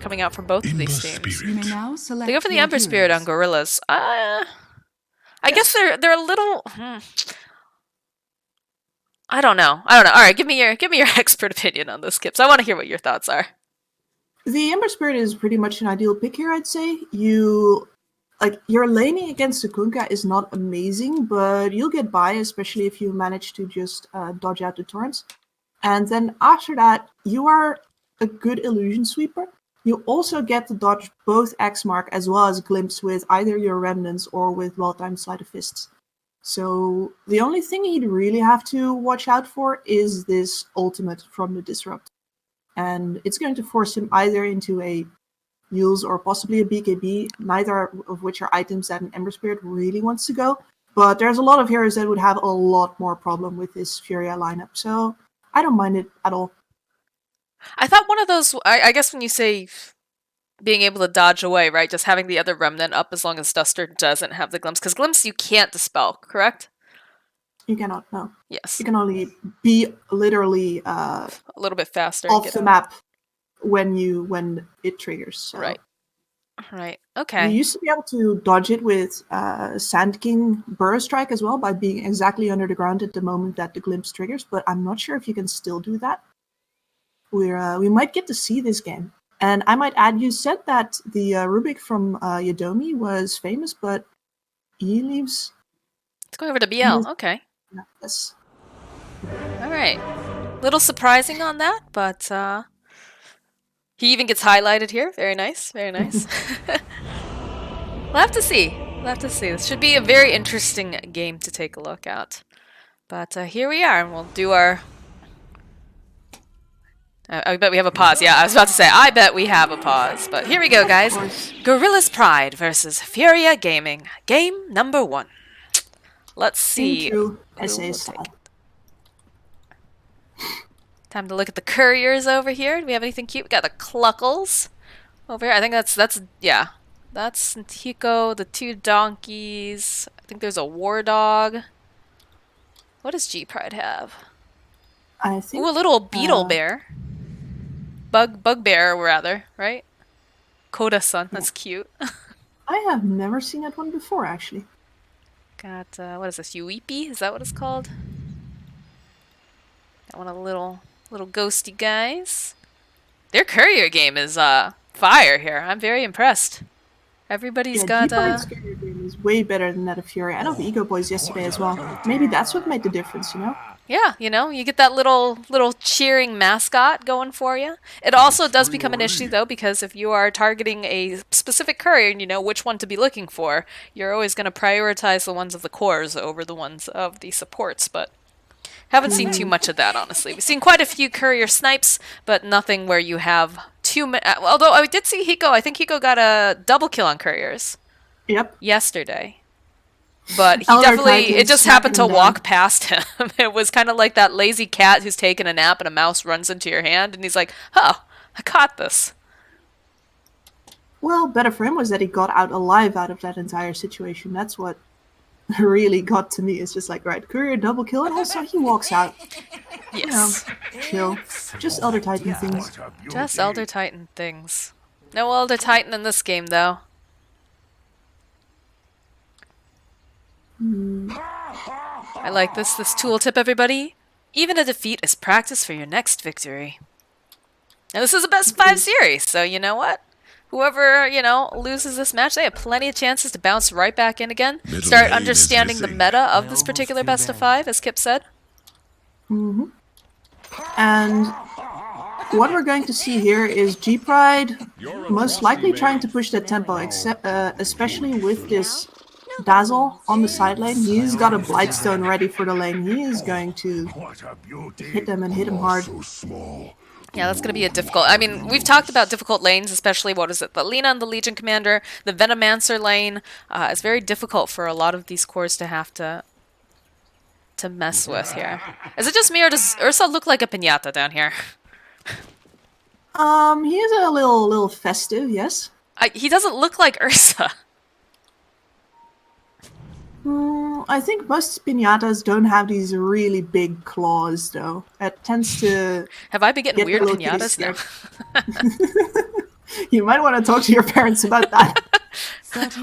coming out from both of these teams. You may now select They go for the your Ember Spirit on heroes. Gorillaz. I guess they're a little. I don't know. All right, give me your expert opinion on this, Kips. I want to hear what your thoughts are. The Ember Spirit is pretty much an ideal pick here, I'd say. Your laning against the Kunkka is not amazing, but you'll get by, especially if you manage to just dodge out the torrents. And then after that, you are a good illusion sweeper. You also get to dodge both X-Mark as well as Glimpse with either your Remnants or with well-timed Sleight of Fists. So the only thing he'd really have to watch out for is this ultimate from the Disrupt. And it's going to force him either into a Yules or possibly a BKB, neither of which are items that an Ember Spirit really wants to go. But there's a lot of heroes that would have a lot more problem with this FURIA lineup, so I don't mind it at all. I thought one of those, I guess when you say being able to dodge away, right, just having the other Remnant up as long as Duster doesn't have the Glimpse, because Glimpse you can't dispel, correct? You cannot, no. Yes. You can only be literally a little bit faster off the map when it triggers. So. Right. Okay. You used to be able to dodge it with Sand King Burrow Strike as well by being exactly under the ground at the moment that the Glimpse triggers, but I'm not sure if you can still do that. We might get to see this game. And I might add, you said that the Rubik from Yadomi was famous, but he leaves... Let's go over to BL. Okay. Yes. All right. Little surprising on that, but he even gets highlighted here. Very nice. Very nice. We'll have to see. We'll have to see. This should be a very interesting game to take a look at. But here we are, and we'll do our... I bet we have a pause. Yeah, I was about to say, I bet we have a pause. But here we go, guys. Gorillaz-Pride versus FURIA Gaming. Game number 1. Let's see. Time to look at the couriers over here. Do we have anything cute? We got the Cluckles over here. I think that's Hiko, the 2 donkeys. I think there's a war dog. What does G-Pride have? I think. Ooh, a little beetle bear. Bugbear, rather, right? Quota-san, that's cute. I have never seen that one before, actually. Got, what is this, Uipi? Is that what it's called? Got one of the little ghosty guys. Their courier game is, fire here. I'm very impressed. Everybody's got, G-Pride's courier game is way better than that of Fury. I know the Ego Boys yesterday as well. Maybe that's what made the difference, you know? Yeah, you know, you get that little cheering mascot going for you. It also does become an issue, though, because if you are targeting a specific courier and you know which one to be looking for, you're always going to prioritize the ones of the cores over the ones of the supports, but haven't seen too much of that, honestly. We've seen quite a few courier snipes, but nothing where you have too many... Although I did see Hiko. I think Hiko got a double kill on couriers. Yep. Yesterday. But he definitely, it just happened to walk past him. It was kind of like that lazy cat who's taking a nap and a mouse runs into your hand and he's like, oh, I caught this. Well, better for him was that he got out alive out of that entire situation. That's what really got to me. It's just like, right, courier double kill and also he walks out. Yes. You know, chill. Just Elder Titan things. Just Elder Titan things. No Elder Titan in this game, though. I like this tooltip, everybody. Even a defeat is practice for your next victory. Now, this is a best of 5 series, so you know what? Whoever, you know, loses this match, they have plenty of chances to bounce right back in again. Start understanding the meta of this particular best of 5, as Kip said. Mm-hmm. And what we're going to see here is G-Pride most likely trying to push that tempo, especially with this Dazzle on the side lane. He's got a Blightstone ready for the lane. He is going to hit them and hit him hard. Yeah, that's going to be a difficult... I mean, we've talked about difficult lanes, especially, what is it, the Lina and the Legion Commander, the Venomancer lane. It's very difficult for a lot of these cores to have to mess with here. Is it just me, or does Ursa look like a piñata down here? He is a little festive, yes. He doesn't look like Ursa. I think most piñatas don't have these really big claws, though. It tends to... Have I been getting weird piñatas now? You might want to talk to your parents about that.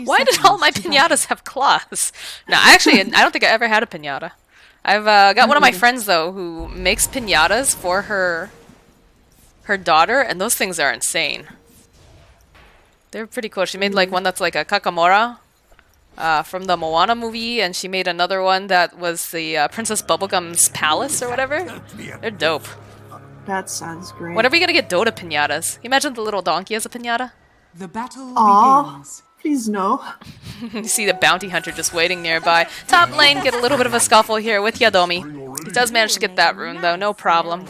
Why did all my pinatas have claws? No, actually, I don't think I ever had a pinata. I've got one of my friends, though, who makes pinatas for her daughter, and those things are insane. They're pretty cool. She made like one that's like a kakamora from the Moana movie, and she made another one that was the Princess Bubblegum's palace or whatever. They're dope. That sounds great. When are we gonna get Dota pinatas? You imagine the little donkey as a pinata? The battle begins. Please no. You see the bounty hunter just waiting nearby. Top lane, get a little bit of a scuffle here with Yadomi. He does manage to get that rune though, no problem.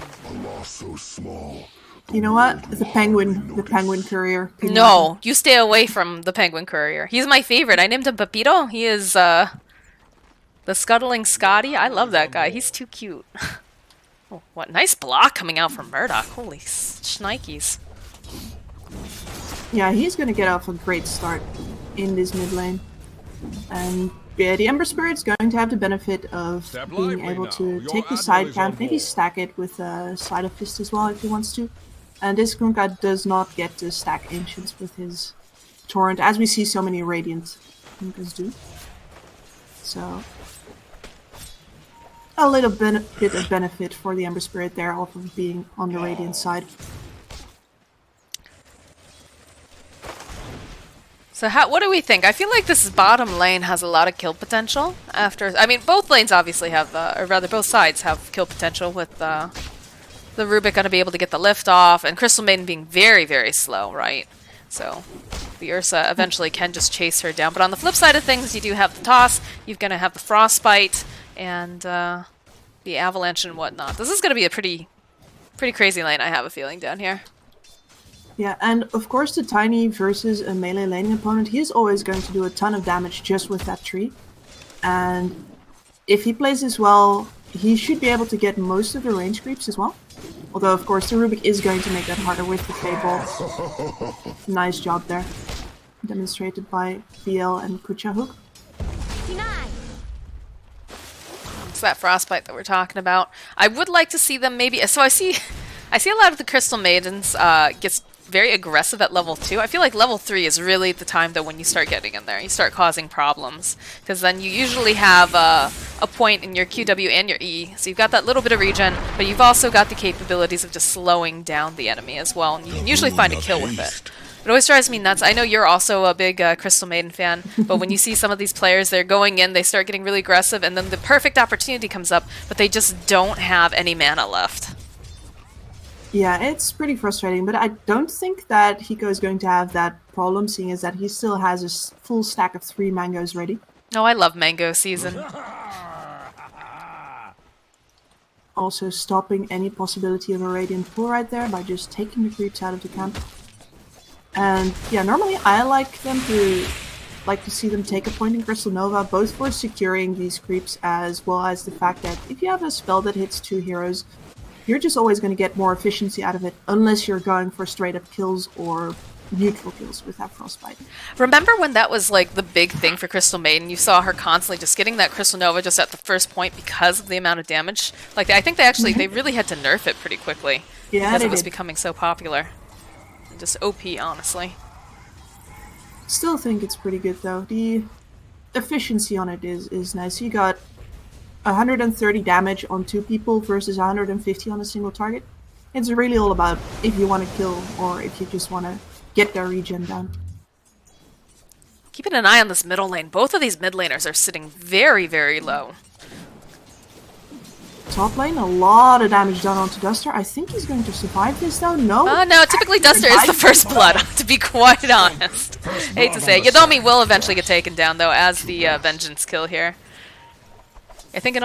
You know what? The penguin courier. No, you stay away from the penguin courier. He's my favorite. I named him Pepito. He is the scuttling Scotty. I love that guy. He's too cute. Oh, what nice block coming out from Murdoch. Holy shnikes. Yeah, he's gonna get off a great start in this mid lane. And yeah, the Ember Spirit's going to have the benefit of being able to take the side camp, maybe stack it with a Sleight of Fist as well if he wants to. And this Kunkka does not get to stack Ancients with his Torrent, as we see so many Radiant Kunkkas do. So, a little bit of benefit for the Ember Spirit there, off of being on the Radiant side. So what do we think? I feel like this bottom lane has a lot of kill potential. I mean, both lanes obviously have, or rather both sides have kill potential with the Rubik going to be able to get the lift off, and Crystal Maiden being very, very slow, right? So the Ursa eventually can just chase her down. But on the flip side of things, you do have the toss, you're going to have the frostbite, and the avalanche and whatnot. This is going to be a pretty crazy lane, I have a feeling, down here. Yeah, and of course the Tiny versus a melee laning opponent, he's always going to do a ton of damage just with that tree. And if he plays this well, he should be able to get most of the range creeps as well. Although, of course, the Rubik is going to make that harder with the Fable. Nice job there. Demonstrated by BL and Kucha Hook. It's that frostbite that we're talking about. I would like to see them maybe... So I see a lot of the Crystal Maidens gets very aggressive at level 2. I feel like level 3 is really the time though when you start getting in there. You start causing problems. Because then you usually have a point in your QW and your E. So you've got that little bit of regen, but you've also got the capabilities of just slowing down the enemy as well. And you can usually find a kill with it. It always drives me nuts. I know you're also a big Crystal Maiden fan, but when you see some of these players, they're going in, they start getting really aggressive, and then the perfect opportunity comes up, but they just don't have any mana left. Yeah, it's pretty frustrating, but I don't think that Hiko is going to have that problem, seeing as that he still has a full stack of 3 mangoes ready. Oh, I love mango season. Also stopping any possibility of a Radiant pull right there by just taking the creeps out of the camp. And yeah, normally I like to see them take a point in Crystal Nova, both for securing these creeps as well as the fact that if you have a spell that hits 2 heroes, you're just always going to get more efficiency out of it, unless you're going for straight-up kills or neutral kills with that frostbite. Remember when that was like the big thing for Crystal Maiden? You saw her constantly just getting that Crystal Nova just at the first point because of the amount of damage. Like I think they really had to nerf it pretty quickly because it was becoming so popular. Just OP, honestly. Still think it's pretty good though. The efficiency on it is nice. You got 130 damage on 2 people versus 150 on a single target. It's really all about if you want to kill or if you just want to get their regen down. Keeping an eye on this middle lane. Both of these mid laners are sitting very, very low. Top lane, a lot of damage done onto Duster. I think he's going to survive this though. No? No, typically Duster is the first blood, to be quite honest. Hate to say. Yadomi will eventually get taken down though as the vengeance kill here. I think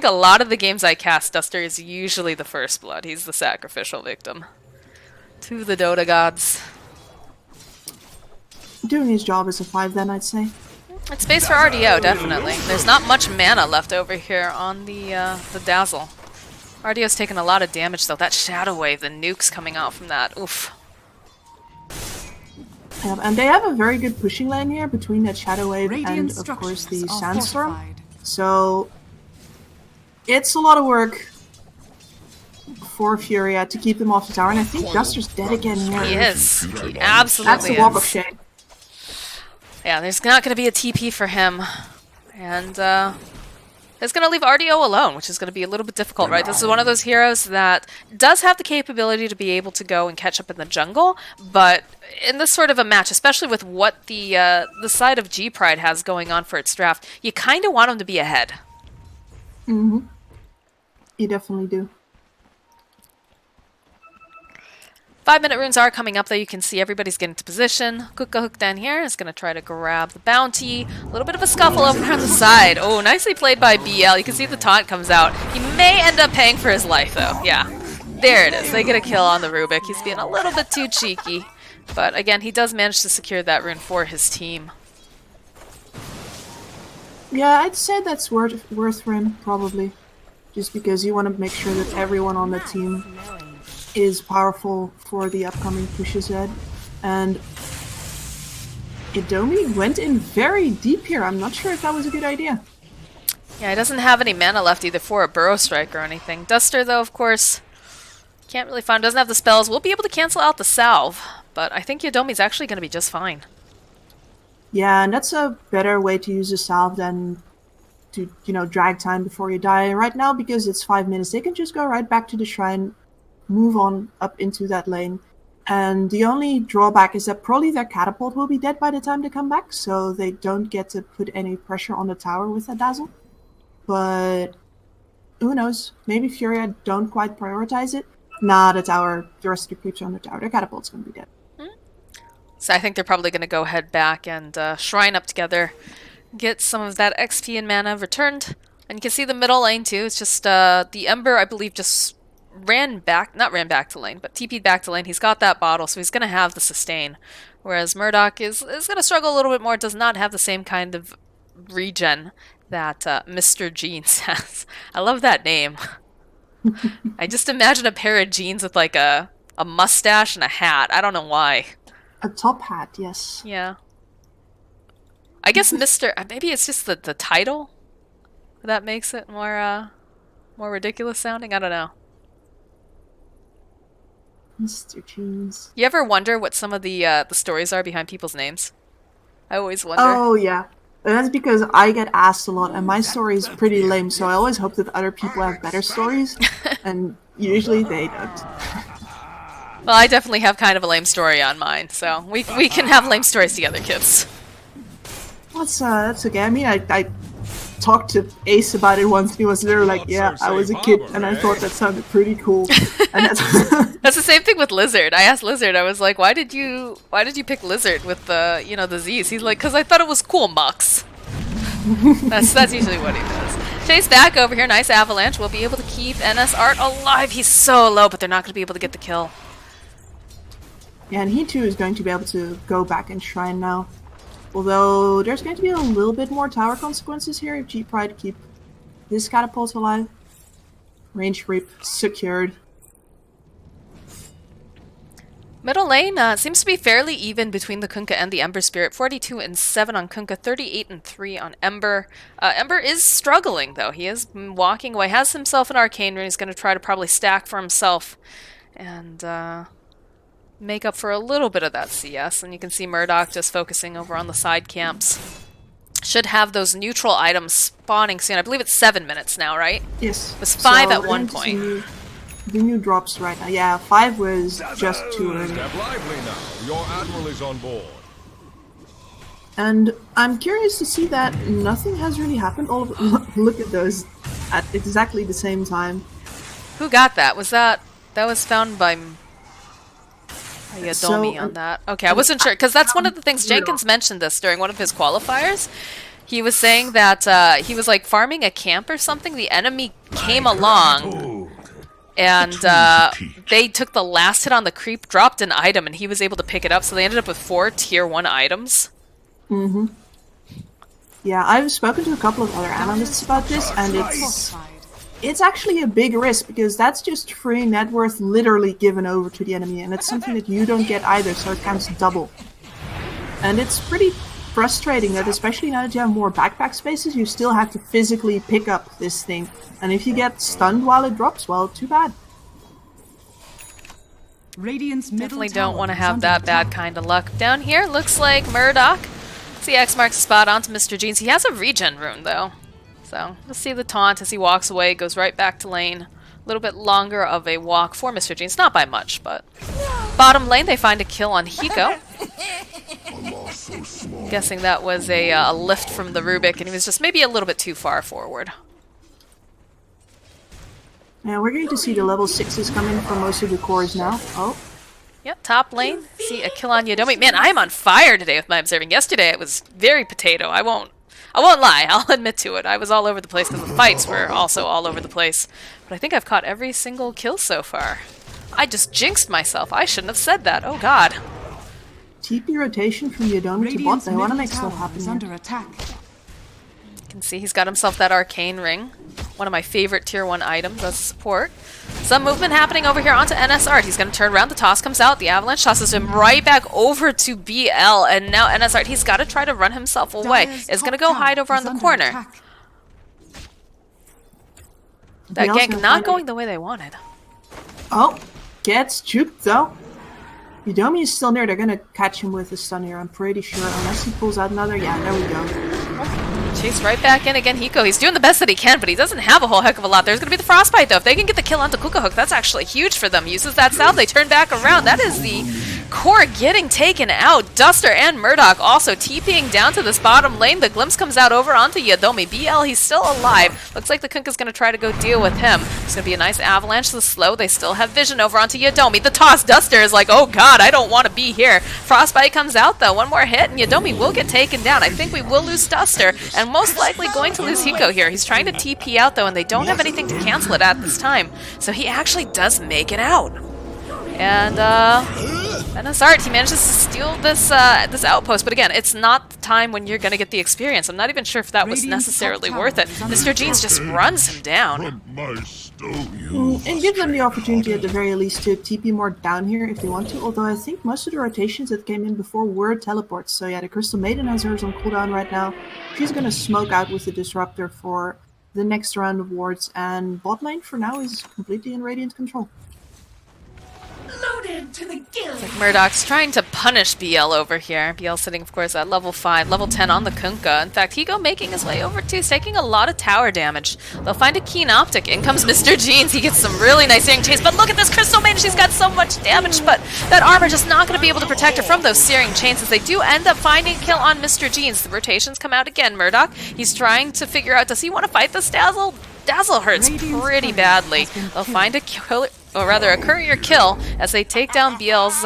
a lot of the games I cast, Duster is usually the first blood. He's the sacrificial victim to the Dota gods. Doing his job as a 5 then, I'd say. It's space for RDO, definitely. There's not much mana left over here on the Dazzle. RDO's taken a lot of damage though. That Shadow Wave, the nukes coming out from that, oof. And they have a very good pushing lane here between that Shadow Wave and, of course, the Sandstorm. So, it's a lot of work for Furia to keep them off the tower, and I think Duster's dead again here. He is. He absolutely That's a walk of shame. Yeah, there's not going to be a TP for him. And it's going to leave RDO alone, which is going to be a little bit difficult, right? This is one of those heroes that does have the capability to be able to go and catch up in the jungle, but in this sort of a match, especially with what the side of G-Pride has going on for its draft, you kind of want him to be ahead. Mm-hmm. You definitely do. 5-minute runes are coming up, though. You can see everybody's getting to position. Kuka Hook down here is going to try to grab the bounty. A little bit of a scuffle over on the side. Oh, nicely played by BL. You can see the taunt comes out. He may end up paying for his life, though. Yeah, there it is. They get a kill on the Rubik. He's being a little bit too cheeky. But again, he does manage to secure that rune for his team. Yeah, I'd say that's worth for him, probably. Just because you want to make sure that everyone on the team is powerful for the upcoming pushes ahead. And Idomi went in very deep here. I'm not sure if that was a good idea. Yeah, he doesn't have any mana left either for a Burrow Strike or anything. Duster, though, of course, can't really find, doesn't have the spells. We'll be able to cancel out the salve, but I think Idomi's actually going to be just fine. Yeah, and that's a better way to use a salve than to, drag time before you die. Right now, because it's 5 minutes, they can just go right back to the shrine, move on up into that lane. And the only drawback is that probably their catapult will be dead by the time they come back, so they don't get to put any pressure on the tower with that dazzle. But who knows? Maybe Furia don't quite prioritize it. Nah, the rest of the creeps on the tower, their catapult's gonna be dead. So I think they're probably going to go head back and shrine up together, get some of that XP and mana returned. And you can see the middle lane too. It's just the Ember, I believe, just not ran back to lane, but TP'd back to lane. He's got that bottle, so he's going to have the sustain. Whereas Murdoch is going to struggle a little bit more, does not have the same kind of regen that Mr. Jeans has. I love that name. I just imagine a pair of jeans with like a mustache and a hat. I don't know why. A top hat, yes. Yeah. I guess Mr. Maybe it's just the title that makes it more ridiculous sounding. I don't know. Mr. Jeans. You ever wonder what some of the stories are behind people's names? I always wonder. Oh yeah, and that's because I get asked a lot, and my story is pretty lame. So I always hope that other people have better stories, and usually they don't. Well, I definitely have kind of a lame story on mine, so we can have lame stories together, kids. That's okay. I mean, I talked to Ace about it once, and he was literally like, "Yeah, I was a kid, and I thought that sounded pretty cool." And that's the same thing with Lizard. I asked Lizard, I was like, "Why did you pick Lizard with the Z's?" He's like, "Cause I thought it was cool, Mux." That's usually what he does. Chase back over here, nice avalanche. We'll be able to keep NS Art alive. He's so low, but they're not going to be able to get the kill. Yeah, and he too is going to be able to go back and shrine now. Although there's going to be a little bit more tower consequences here if G-Pride keep this catapult alive. Range creep secured. Middle lane seems to be fairly even between the Kunkka and the Ember Spirit. 42 and 7 on Kunkka, 38 and 3 on Ember. Ember is struggling though. He is walking away. Has himself an arcane rune. He's going to try to probably stack for himself and make up for a little bit of that CS. And you can see Murdoch just focusing over on the side camps. Should have those neutral items spawning soon. I believe it's 7 minutes now, right? Yes. It was 5 at one point. The new drops right now. Yeah, 5 was just too early. Step lively now. Your admiral is on board. And I'm curious to see that nothing has really happened. Look at those at exactly the same time. Who got that? That was found by Yadomi on that. Okay, I wasn't sure, because that's one of the things, Jenkins mentioned this during one of his qualifiers. He was saying that he was like farming a camp or something. The enemy came along and they took the last hit on the creep, dropped an item, and he was able to pick it up. So they ended up with 4 tier 1 items. Mm-hmm. Yeah, I've spoken to a couple of other analysts about this, and it's actually a big risk, because that's just free net worth literally given over to the enemy, and it's something that you don't get either, so it counts double. And it's pretty frustrating that, especially now that you have more backpack spaces, you still have to physically pick up this thing. And if you get stunned while it drops, well, too bad. Radiant's middle Definitely tower don't want to is have under that bad attack. kind of luck. Down here, looks like Murdoch. See X marks the spot onto Mr. Jeans. He has a regen rune, though. So, let's see the taunt as he walks away, goes right back to lane. A little bit longer of a walk for Mr. Jeans. Not by much, but... Bottom lane, they find a kill on Hiko. Guessing that was a lift from the Rubik, and he was just maybe a little bit too far forward. Yeah, we're going to see the level 6s coming from most of the cores now. Oh. Yep, top lane. See a kill on Yodomi. Man, I am on fire today with my observing. Yesterday it was very potato. I won't lie. I'll admit to it. I was all over the place because the fights were also all over the place. But I think I've caught every single kill so far. I just jinxed myself. I shouldn't have said that. Oh god. TP rotation from Yodomi to bot. They want to make stuff happen here. Under attack. You can see he's got himself that arcane ring. One of my favorite tier 1 items as support. Some movement happening over here onto NSR. He's going to turn around. The toss comes out. The avalanche tosses him right back over to BL. And now NSR, he's got to try to run himself away. Is going to go hide over on the corner. Attack. That BL's gank gonna not find going the way they wanted. Oh, gets juked though. Yodomi is still near. They're gonna catch him with a stun here, I'm pretty sure. Unless he pulls out another. Yeah, there we go. Chase right back in again. Hiko, he's doing the best that he can, but he doesn't have a whole heck of a lot. There's going to be the Frostbite, though. If they can get the kill onto Kuka Hook, that's actually huge for them. Uses that salve, they turn back around. That is the core getting taken out. Duster and Murdoch also TPing down to this bottom lane. The glimpse comes out over onto Yodomi. BL, he's still alive. Looks like the Kunkka's going to try to go deal with him. It's going to be a nice avalanche to the slow. They still have vision over onto Yodomi. The toss, Duster is like, oh god, I don't want to be here. Frostbite comes out, though. One more hit, and Yodomi will get taken down. I think we will lose Duster, and most likely going to lose Hiko here. He's trying to TP out, though, and they don't have anything to cancel it at this time. So he actually does make it out. And, NSR, he manages to steal this this outpost, but again, it's not the time when you're gonna get the experience. I'm not even sure if that was necessarily worth it. Mr. Jeans just runs him down. And give them the opportunity at the very least to TP more down here if they want to, although I think most of the rotations that came in before were teleports. So yeah, the Crystal Maiden has hers on cooldown right now. She's gonna smoke out with the Disruptor for the next round of wards, and bot lane for now is completely in Radiant control. Loaded to the gills. Like Murdoch's trying to punish BL over here. BL sitting, of course, at level 5, level 10 on the Kunkka. In fact, Hiko making his way over too, taking a lot of tower damage. They'll find a keen optic. In comes Mr. Jeans. He gets some really nice searing chains, but look at this Crystal Maiden. She's got so much damage, but that armor just not going to be able to protect her from those searing chains as they do end up finding a kill on Mr. Jeans. The rotations come out again. Murdoch, he's trying to figure out, does he want to fight this Dazzle? Dazzle hurts pretty badly. They'll find a killer, or rather a courier kill as they take down BL's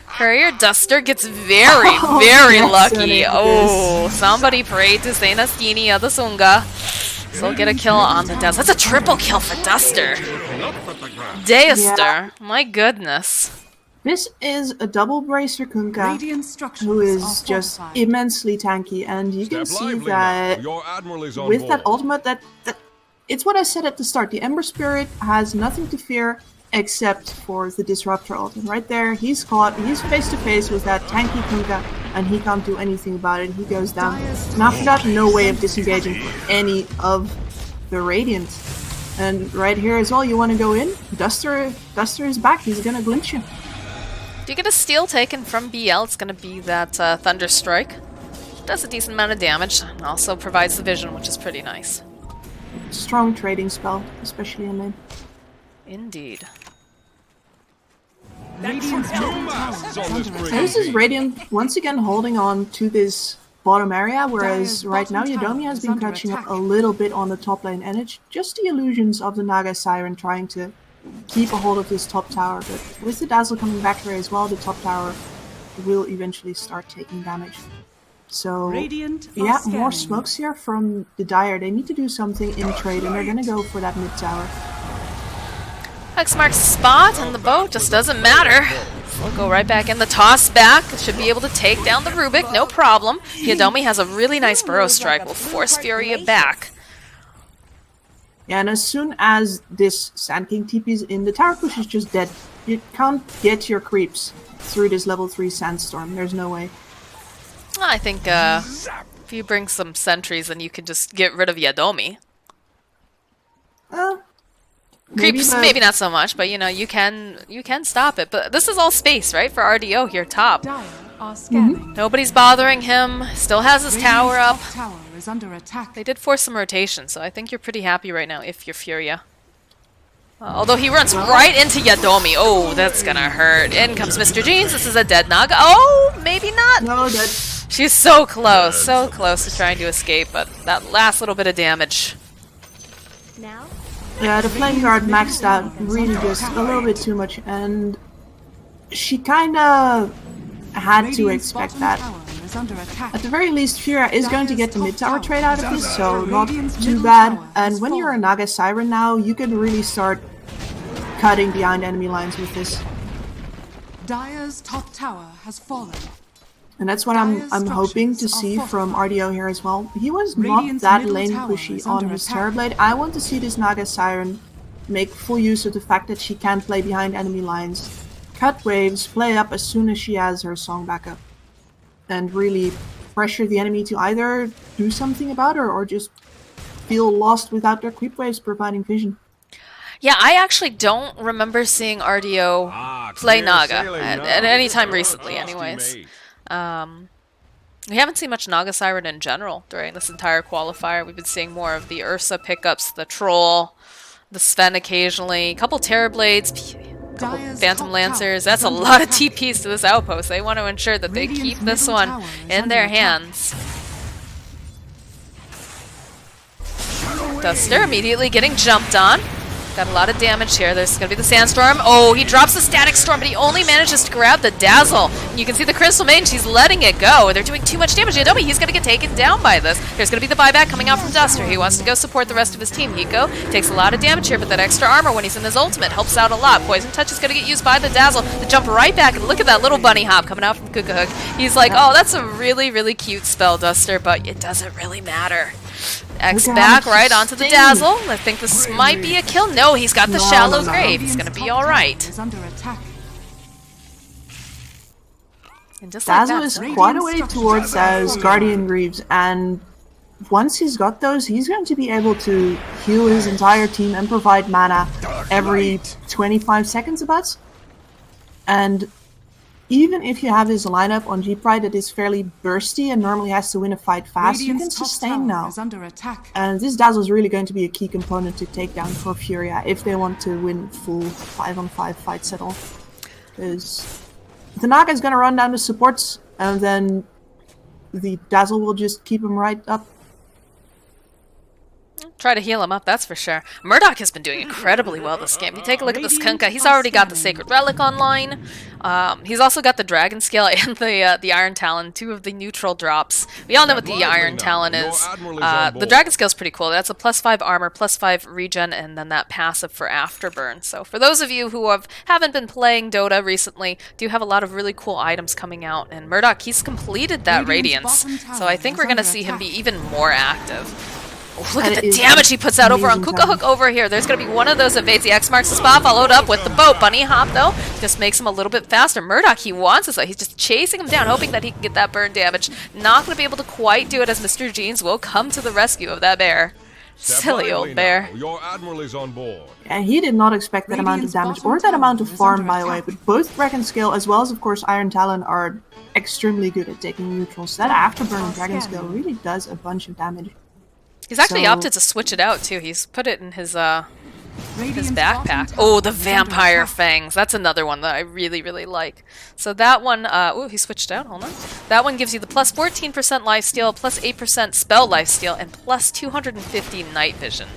courier. Duster gets very, very lucky. Oh, somebody prayed to Saint Astini of the Sunga. So they'll get a kill on the Dazzle. That's a triple kill for Duster. Deister, my goodness. This is a double brace for Kunkka, Radiant structures who are is just fortified. immensely tanky, and you can Step see lively now. that Your admiral is on with board. that ultimate, that it's what I said at the start. The Ember Spirit has nothing to fear except for the Disruptor ult. And right there, he's caught. He's face to face with that tanky Kunkka, and he can't do anything about it. He goes down. And after that, no way of disengaging any of the Radiant. And right here is all you want to go in. Duster is back. He's gonna glitch you. If you get a steal taken from BL, it's going to be that Thunder Strike. Does a decent amount of damage, and also provides the vision, which is pretty nice. Strong trading spell, especially in lane. Indeed. Radiant's middle tower Masts is on this under bridge. attack. This is Radiant once again holding on to this bottom area, whereas Dire's right now bottom tower Yodomi has is been under catching up attack. a little bit on the top lane, and it's just the illusions of the Naga Siren trying to keep a hold of this top tower. But with the Dazzle coming back here as well, the top tower will eventually start taking damage. So Radiant are yeah, more scanning. smokes here from the Dire. They need to do something in trade, and they're gonna go for that mid tower. X marks the spot, and the boat just doesn't matter. We'll go right back in. The toss back should be able to take down the Rubik, no problem. Yodomi has a really nice burrow strike. Will force Furia back. Yeah, and as soon as this Sand King TP's in, the tower push is just dead. You can't get your creeps through this level 3 Sandstorm. There's no way. I think if you bring some sentries, then you can just get rid of Yodomi. Creeps, but- maybe not so much, but you know, you can stop it. But this is all space, right, for RDO here top. Dire are scanning. Nobody's bothering him. Still has his tower up. Radiant's top tower is under attack. They did force some rotation, so I think you're pretty happy right now if you're Furia. Although he runs right into Yadomi. Oh, that's gonna hurt. In comes Mr. Jeans. This is a dead Naga. Oh, maybe not. No, that She's so close to trying to escape, but that last little bit of damage. Now? yeah, the flame guard maxed out really just a little bit too much, and she kind of had to Radiant's expect bottom that. tower is under attack. At the very least, Furia is going to get the mid tower trade out of this, so not Radiant's too middle bad. tower And has when you're a fallen. Naga Siren now, you can really start cutting behind enemy lines with this. Dire's top tower has fallen. And that's what I'm hoping to see from RDO here as well. He was not Radiant's that middle lane tower pushy is on under his attack. Terrorblade. I want to see this Naga Siren make full use of the fact that she can play behind enemy lines, cut waves, play up as soon as she has her song back up, and really pressure the enemy to either do something about her or just feel lost without their creep waves providing vision. Yeah, I actually don't remember seeing RDO play Naga at any time recently, anyways. We haven't seen much Naga Siren in general during this entire qualifier. We've been seeing more of the Ursa pickups, the Troll, the Sven occasionally, a couple Terrorblades, a couple Dire's Phantom top Lancers. tower That's is a under lot of attack. TPs to this outpost. They want to ensure that they Radiant's keep this middle one tower is in under their attack. hands. Duster immediately getting jumped on. Got a lot of damage here. There's going to be the Sandstorm. Oh, he drops the Static Storm, but he only manages to grab the Dazzle. And you can see the Crystal Maiden. She's letting it go. They're doing too much damage. Yadomi, he's going to get taken down by this. There's going to be the buyback coming out from Duster. He wants to go support the rest of his team. Hiko takes a lot of damage here, but that extra armor when he's in his ultimate helps out a lot. Poison Touch is going to get used by the Dazzle to jump right back. And look at that little bunny hop coming out from Kukahook. He's like, oh, that's a really, really cute spell, Duster, but it doesn't really matter. X Look back how right onto the sustained. Dazzle. I think this might be a kill. No, he's got the No, shallow no. grave. He's gonna be alright. Is under attack. And just like Dazzle that, is so- quite a way towards those Guardian Greaves, and once he's got those, he's going to be able to heal his entire team and provide mana every 25 seconds about. And even if you have his lineup on G-Pride that is fairly bursty and normally has to win a fight fast, you can Radiant's top sustain tower now. is under attack. And this Dazzle is really going to be a key component to take down for Furia if they want to win full 5-on-5 fights at all. Because the Naga is going to run down the supports, and then the Dazzle will just keep him right up. Try to heal him up, that's for sure. Murdoch has been doing incredibly well this game. You take a look at this Kunkka. He's already got the Sacred Relic online. He's also got the Dragon Scale and the Iron Talon, two of the neutral drops. We all know what the Iron Talon is. The Dragon Scale is pretty cool. That's a +5 armor, +5 regen, and then that passive for afterburn. So for those of you who haven't been playing Dota recently, do have a lot of really cool items coming out. And Murdoch, he's completed that Radiant's Radiance. bottom So I tower think is we're going to under see him be attack. even more active. Oh, look And at the it is damage he puts out over on amazing Kukahook over here. There's going to be one of those evades. The X marks the spot, followed up with the boat. Bunny hop, though, just makes him a little bit faster. Murdoch, he wants this. He's just chasing him down, hoping that he can get that burn damage. Not going to be able to quite do it as Mr. Jeans will come to the rescue of that bear. Silly old bear. Your admiral is on board. And he did not expect that amount of Radiant's damage bottom or that amount of tower is farm, under by the way. attack. But both Dragon Scale as well as, of course, Iron Talon are extremely good at taking neutrals. That afterburn on Dragon Scale really does a bunch of damage. He's actually So- opted to switch it out, too. He's put it in his Radiant's backpack. bottom Oh, the tower is under Vampire attack. Fangs. That's another one that I really, really like. So that one, ooh, he switched out, hold on. That one gives you the plus 14% lifesteal, plus 8% spell lifesteal, and plus 250 night vision.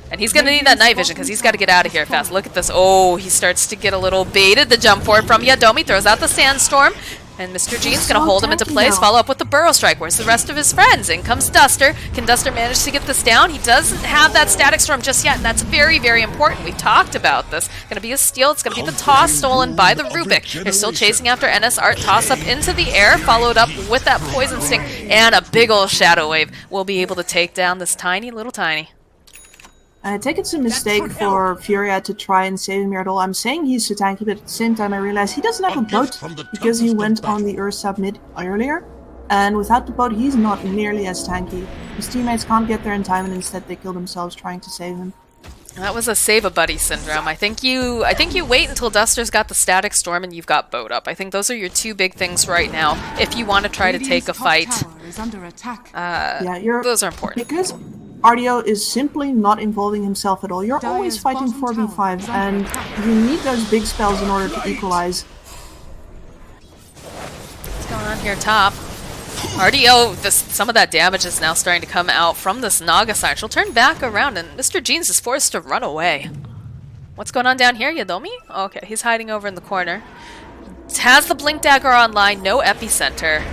And he's going to need that night vision because he's got to get out of here fast. Look at this. Oh, he starts to get a little baited. The jump forward from Yadomi throws out the Sandstorm. And Mr. Jean's going to so hold him into tanky place, now. follow up with the Burrow Strike. Where's the rest of his friends? In comes Duster. Can Duster manage to get this down? He doesn't have that Static Storm just yet, and that's very, very important. We talked about this. Going to be a steal. It's going to be the toss stolen by the Rubik. They're still chasing after NS Art. Toss up into the air, followed up with that Poison Sting, and a big ol' Shadow Wave will be able to take down this tiny little tiny. I think it's a mistake for Furia to try and save him here at all. I'm saying he's so tanky, but at the same time I realize he doesn't have a boat because he went on the Ursa mid earlier. And without the boat, he's not nearly as tanky. His teammates can't get there in time, and instead they kill themselves trying to save him. That was a save-a-buddy syndrome. I think you wait until Duster's got the static storm and you've got boat up. I think those are your two big things right now if you want to try to take a fight. Those are important. Because RDO is simply not involving himself at all. You're always fighting 4v5 and you need those big spells in order to equalize. What's going on here top? RDO, some of that damage is now starting to come out from this Naga side. She'll turn back around, and Mr. Jeans is forced to run away. What's going on down here, Yadomi? Okay, he's hiding over in the corner. Has the Blink Dagger online, no epicenter.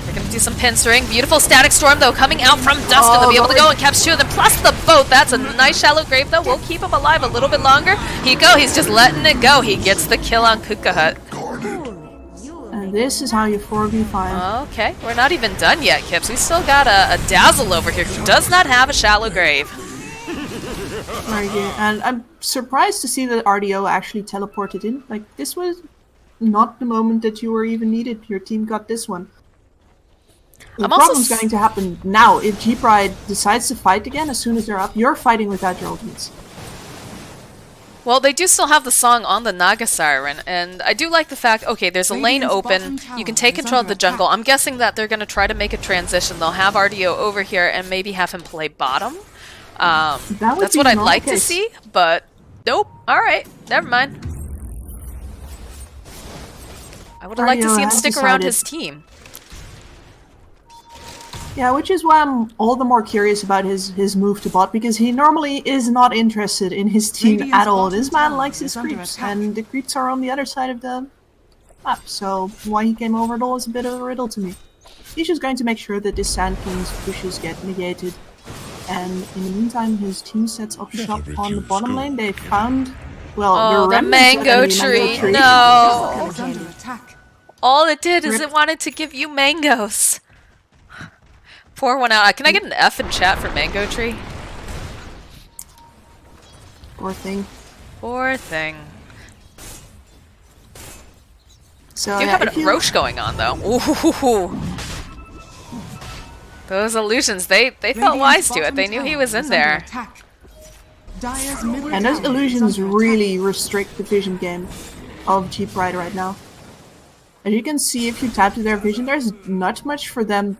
They're going to do some pincering. Beautiful Static Storm, though, coming out from Dustin. They'll be able to go and catch two of them, plus the boat. That's a nice shallow grave, though. We'll keep him alive a little bit longer. He's just letting it go. He gets the kill on Kukahut. And this is how you 4v5. Okay, we're not even done yet, Kips. We still got a Dazzle over here who does not have a shallow grave. Very good. And I'm surprised to see that RDO actually teleported in. Like, this was not the moment that you were even needed. Your team got this one. The problem's going to happen now. If G-Pride decides to fight again as soon as they're up, you're fighting without your ultimates. Well, they do still have the song on the Naga Siren, and I do like the fact, okay, there's a lane open, you can take control of the jungle. I'm guessing that they're going to try to make a transition. They'll have RDO over here and maybe have him play bottom. That's what I'd like to see, but nope. Alright, never mind. I would have liked to see him stick around his team. Yeah, which is why I'm all the more curious about his move to bot, because he normally is not interested in his team at all. This man likes his creeps, and the creeps are on the other side of the map, so why he came over at all is a bit of a riddle to me. He's just going to make sure that this Sand King's pushes get negated, and in the meantime his team sets up shop on the bottom lane. They found, well, the mango tree. No! All it did is it wanted to give you mangoes. Pour one out. Can I get an F in chat for Mango Tree? Poor thing. Poor thing. So you have a Roche going on though. Ooh. Those illusions, they felt wise to it. They knew he was in there. And those illusions really restrict the vision game of G-Pride right now. As you can see, if you tap to their vision, there's not much for them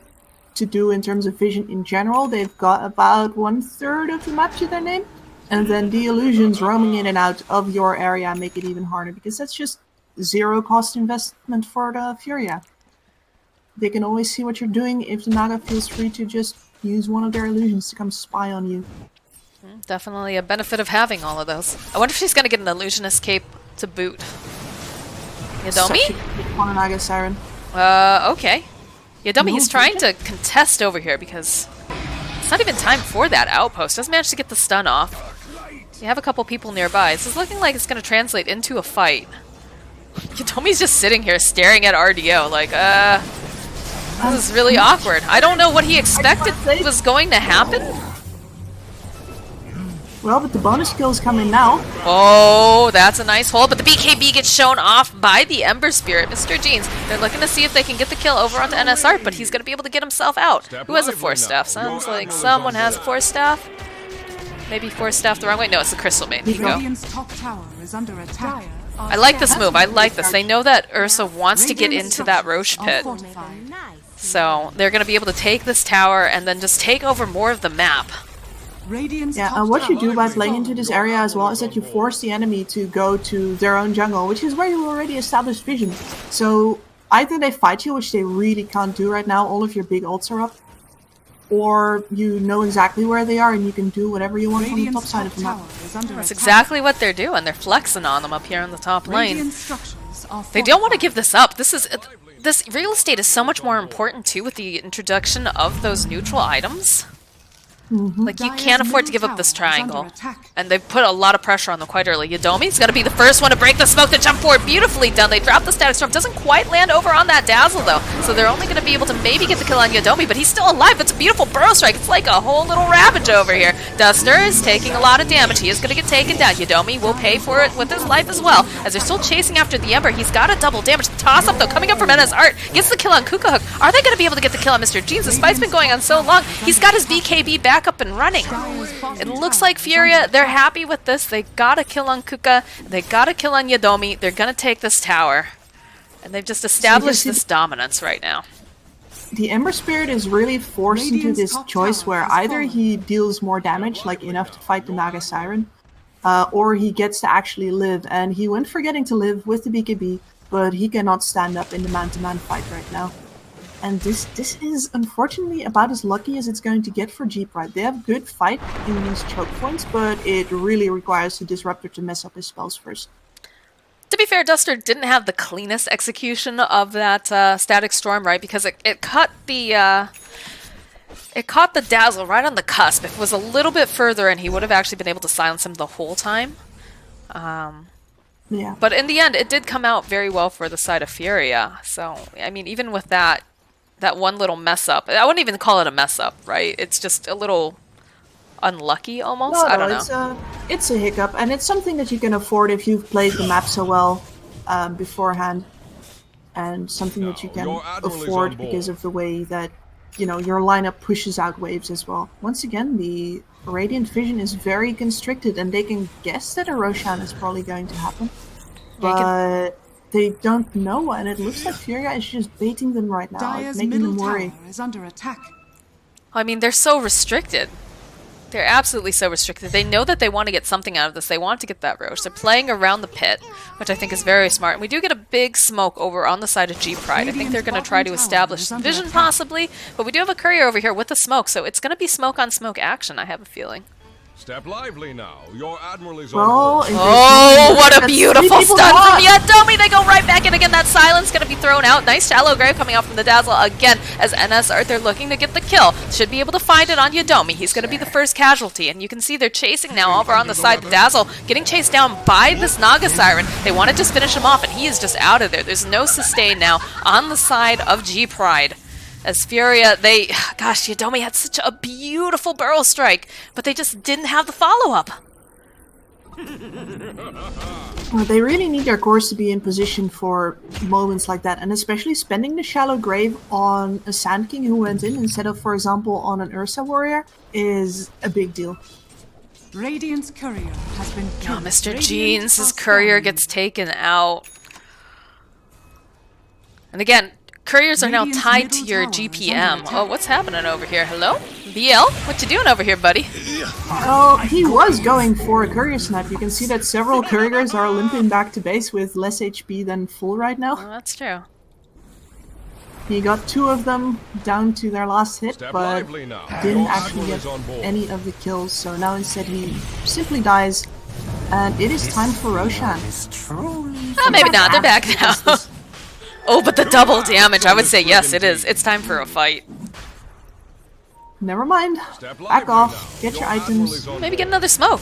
to do in terms of vision in general. They've got about 1/3 of the map to their name, and then the illusions roaming in and out of your area make it even harder, because that's just zero cost investment for the FURIA. They can always see what you're doing if the Naga feels free to just use one of their illusions to come spy on you. Definitely a benefit of having all of those. I wonder if she's gonna get an illusionist cape to boot. Yadomi? On a Naga Siren. Okay. Yadomi, he's trying to contest over here because it's not even time for that outpost. Doesn't manage to get the stun off. You have a couple people nearby. This is looking like it's going to translate into a fight. Yadomi's just sitting here staring at RDO like, this is really awkward. I don't know what he expected was going to happen. Well, but the bonus kills come in now. Oh, that's a nice hold, but the BKB gets shown off by the Ember Spirit. Mr. Jeans, they're looking to see if they can get the kill over onto NSR, but he's going to be able to get himself out. Who has a Force Staff? Sounds like someone has a Force Staff. Maybe Force Staff the wrong way? No, it's the Crystal Main. Nico. I like this move. I like this. They know that Ursa wants to get into that Roche pit. So they're going to be able to take this tower and then just take over more of the map. Yeah, and what you do by playing into this area as well is that you force the enemy to go to their own jungle, which is where you already established vision. So either they fight you, which they really can't do right now, all of your big ults are up, or you know exactly where they are and you can do whatever you want on the top side of the map. That's exactly what they're doing. They're flexing on them up here on the top lane. They don't want to give this up. This real estate is so much more important too with the introduction of those neutral items. Like, you can't afford to give up this triangle. And they've put a lot of pressure on them quite early. Yadomi's going to be the first one to break the smoke, to jump forward. Beautifully done. They drop the Static Storm. Doesn't quite land over on that Dazzle, though. So they're only going to be able to maybe get the kill on Yadomi, but he's still alive. It's a beautiful Burrow Strike. It's like a whole little Ravage over here. Duster is taking a lot of damage. He is going to get taken down. Yadomi will pay for it with his life as well, as they're still chasing after the Ember. He's got a double damage. Toss up, though, coming up from Mena's Art. Gets the kill on Kukahuk. Are they going to be able to get the kill on Mr. Jeans? This fight's been going on so long. He's got his BKB back. back up and running. It looks like Furia, they're happy with this. They got a kill on Kuka. They got a kill on Yodomi. They're going to take this tower. And they've just established this dominance right now. The Ember Spirit is really forced into this choice where either he deals more damage, like enough to fight the Naga Siren, or he gets to actually live. And he went for getting to live with the BKB, but he cannot stand up in the man-to-man fight right now. And this is unfortunately about as lucky as it's going to get for G-Pride. They have good fight in these choke points, but it really requires the Disruptor to mess up his spells first. To be fair, Duster didn't have the cleanest execution of that Static Storm, right? Because it caught the Dazzle right on the cusp. If it was a little bit further, and he would have actually been able to silence him the whole time. Yeah. But in the end, it did come out very well for the side of Furia. So, I mean, even with that one little mess up, I wouldn't even call it a mess up, right? It's just a little unlucky almost. No, I don't know. It's a hiccup, and it's something that you can afford if you've played the map so well beforehand, and something that you can afford because of the way that your lineup pushes out waves as well. Once again, the Radiant Vision is very constricted, and they can guess that a Roshan is probably going to happen, but they don't know, and it looks like Furia is just baiting them right now, making them worry. Is under attack. I mean, they're so restricted. They're absolutely so restricted. They know that they want to get something out of this. They want to get that Roche. They're playing around the pit, which I think is very smart. And we do get a big smoke over on the side of G-Pride. I think they're going to try to establish vision possibly, but we do have a courier over here with the smoke, so it's going to be smoke on smoke action, I have a feeling. Step lively now. Your admiral is on Well, board. Oh, what a beautiful stun from yet. Yodomi! They go right back in again. That silence going to be thrown out. Nice shallow grave coming out from the Dazzle again as NS Arthur looking to get the kill. Should be able to find it on Yodomi. He's going to be the first casualty, and you can see they're chasing now over on the side. The Dazzle getting chased down by this Naga Siren. They want to just finish him off, and he is just out of there. There's no sustain now on the side of G-Pride. As Furia, gosh, Yodomi had such a beautiful barrel strike, but they just didn't have the follow-up. Well, they really need their cores to be in position for moments like that, and especially spending the shallow grave on a Sand King who went in instead of, for example, on an Ursa warrior is a big deal. Radiant's courier has been Oh, killed. Mr. Radiant Jeans, his are courier scanning. gets taken out. And again, couriers are now Radiant's tied middle to your tower is GPM. under Oh, what's happening over here? Hello? BL? What you doing over here, buddy? Oh, he was going for a courier snipe. You can see that several couriers are limping back to base with less HP than full right Oh, now. that's true. He got 2 of them down to their last hit, Step but lively now. didn't Your actually admiral get is on board. any of the kills, so now instead he simply dies. And it is time for Roshan. Oh, maybe not. They're back now. Oh, but the double damage. I would say yes, it is. It's time for a fight. Never mind. Step Back lively off. now. Get your admiral items. is on Maybe get board. another smoke.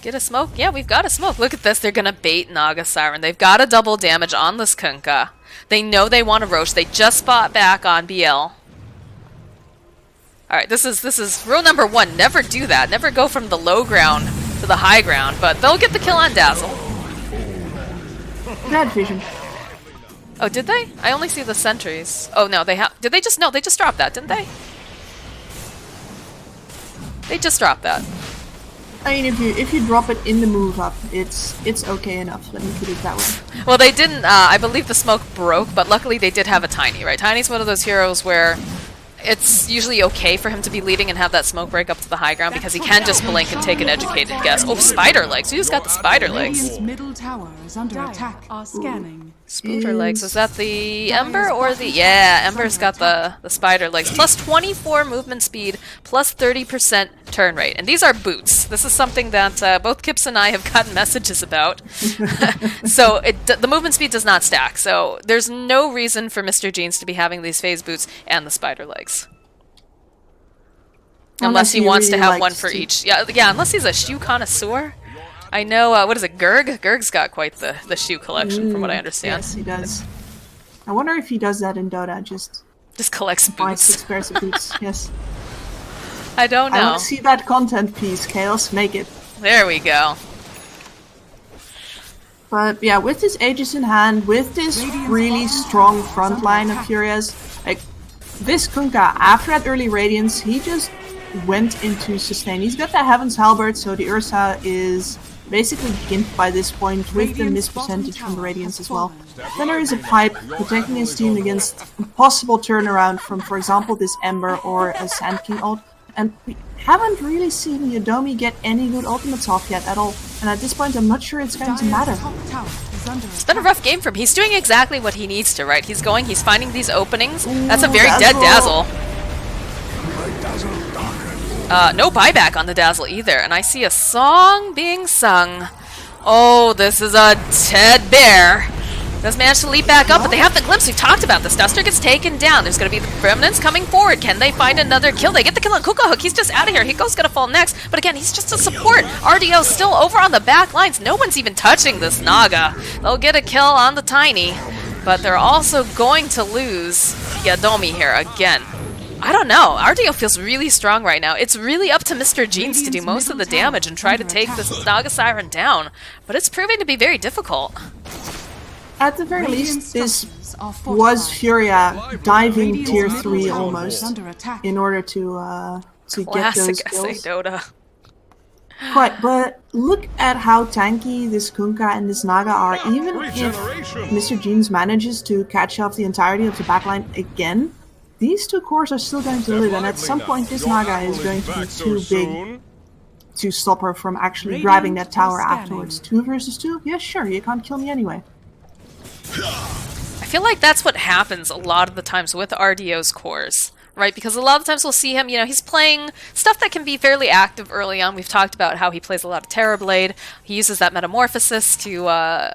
Get a smoke? Yeah, we've got a smoke. Look at this. They're going to bait Naga Siren. They've got a double damage on this Kunkka. They know they want a Roche. They just fought back on BL. Alright, this is rule number 1. Never do that. Never go from the low ground to the high ground. But they'll get the kill on Dazzle. Bad vision. Oh, did they? I only see the sentries. Oh, no, they have... Did they just... No, they just dropped that, didn't they? They just dropped that. I mean, if you drop it in the move up, it's okay enough. Let me put it that way. Well, they didn't... I believe the smoke broke, but luckily they did have a Tiny, right? Tiny's one of those heroes where it's usually okay for him to be leading and have that smoke break up to the high ground because he can just blink and take an educated guess. Oh, spider legs. Who just got the spider legs? Radiant's middle tower is under attack. Are scanning. Spider legs. Was that the Ember or the... Yeah, Ember's got the spider legs. Plus 24 movement speed, plus 30% turn rate. And these are boots. This is something that both Kips and I have gotten messages about. So the movement speed does not stack. So there's no reason for Mr. Jeans to be having these phase boots and the spider legs. Unless he wants to have one for each. Yeah, unless he's a shoe connoisseur. I know, what is it, Gerg? Gerg's got quite the shoe collection, from what I understand. Yes, he does. I wonder if he does that in Dota, just Just collects buy boots. 6 pairs of boots. Yes. I don't I know. want to see that content piece, Chaos. Make it. There we go. But yeah, with this Aegis in hand, with this really strong front line of Furias, like, this Kunkka, after that early Radiance, he just went into sustain. He's got the Heaven's Halberd, so the Ursa is basically gimped by this point with the miss percentage from the Radiance as well. Then there is a Pipe protecting his team against a possible turnaround from, for example, this Ember or a Sand King ult. And we haven't really seen Yodomi get any good ultimates off yet at all. And at this point, I'm not sure it's going to matter. It's been a rough game for him. He's doing exactly what he needs to, right? He's finding these openings. That's a very dead Dazzle. No buyback on the Dazzle either. And I see a song being sung. Oh, this is a Ted Bear. Does manage to leap back up, but they have the glimpse. We've talked about this. Duster gets taken down. There's going to be the remnants coming forward. Can they find another kill? They get the kill on Kuka Hook. He's just out of here. Hiko's going to fall next. But again, he's just a support. RDO still over on the back lines. No one's even touching this Naga. They'll get a kill on the Tiny, but they're also going to lose Yodomi here again. I don't know. RDO feels really strong right now. It's really up to Mr. Jeans to do most of the damage and try to take this Naga Siren down. But it's proving to be very difficult. At the very least, this was Furia diving tier 3 almost in order to get those kills. Classic SA Dota. Quite, but look at how tanky this Kunkka and this Naga are. Even if Mr. Jeans manages to catch up the entirety of the backline again, these two cores are still going to live, and at some point this Naga is going to be too big to stop her from actually grabbing that tower afterwards. 2 versus 2? Yeah, sure, you can't kill me anyway. I feel like that's what happens a lot of the times with RDO's cores, right? Because a lot of the times we'll see him, he's playing stuff that can be fairly active early on. We've talked about how he plays a lot of Terrorblade. He uses that Metamorphosis to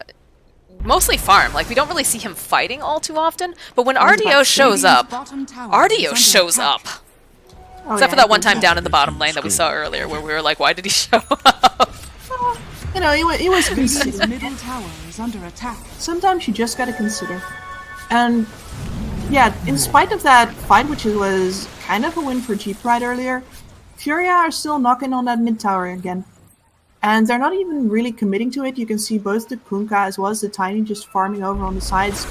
mostly farm. Like, we don't really see him fighting all too often, but when RDO shows up, RDO shows up. Oh, Except for that one time down in the bottom lane that we saw earlier where we were like, why did he show up? He was considering. Middle tower is under attack. Sometimes you just gotta consider. And yeah, in spite of that fight, which was kind of a win for WePlay earlier, Furia are still knocking on that mid tower again. And they're not even really committing to it. You can see both the Kunkka as well as the Tiny just farming over on the sides.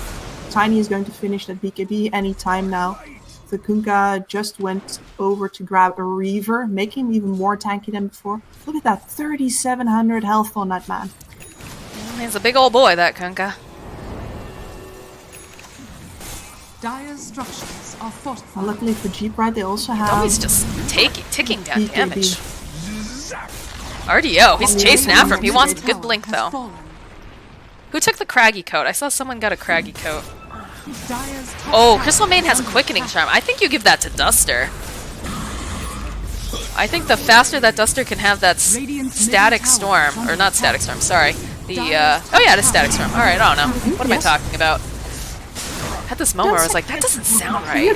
Tiny is going to finish that BKB anytime now. The Kunkka just went over to grab a Reaver, making him even more tanky than before. Look at that, 3,700 health on that man. He's a big old boy, that Kunkka. Dire's structures are fortified. And luckily for WePlay, they also have... Oh, he's just ticking down BKB. damage. RDO, he's chasing after him. He wants the good blink, though. Who took the Craggy coat? I saw someone got a Craggy coat. Oh, Crystal Maiden has a quickening charm. I think you give that to Duster. I think the faster that Duster can have that static storm, or not static storm, sorry. Oh yeah, it is static storm. Alright, I don't know. What am I talking about? I had this moment where I was like, that doesn't sound right.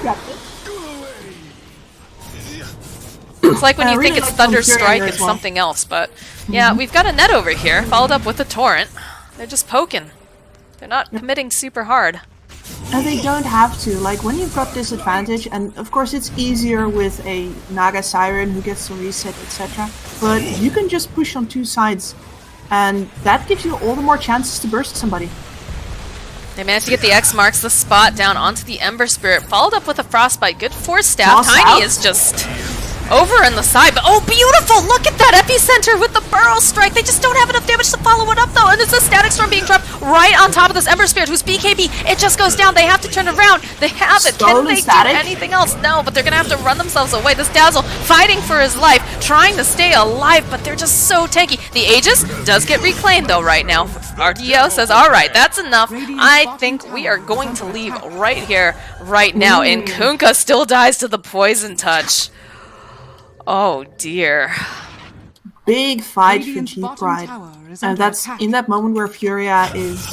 It's like when you think it's Thunder Strike and something else, but yeah, we've got a net over here, followed up with a Torrent. They're just poking. They're not committing super hard. And they don't have to. Like, when you've got this advantage, and of course it's easier with a Naga Siren who gets to reset, etc. But you can just push on 2 sides, and that gives you all the more chances to burst somebody. They managed to get the X marks the spot down onto the Ember Spirit, followed up with a Frostbite. Good force stab. Tiny is just over in the side, but oh, beautiful! Look at that epicenter with the Burrow Strike. They just don't have enough damage to follow it up, though, and it's a Static Storm being dropped right on top of this Ember Spirit, who's BKB. It just goes down. They have to turn around. They have it. Can they do anything else? No, but they're gonna have to run themselves away. This Dazzle fighting for his life, trying to stay alive, but they're just so tanky. The Aegis does get reclaimed, though, right now. RDO says, all right, that's enough. I think we are going to leave right here, right now, and Kunkka still dies to the Poison Touch. Oh dear. Big fight for WePlay. And that's in that moment where Furia is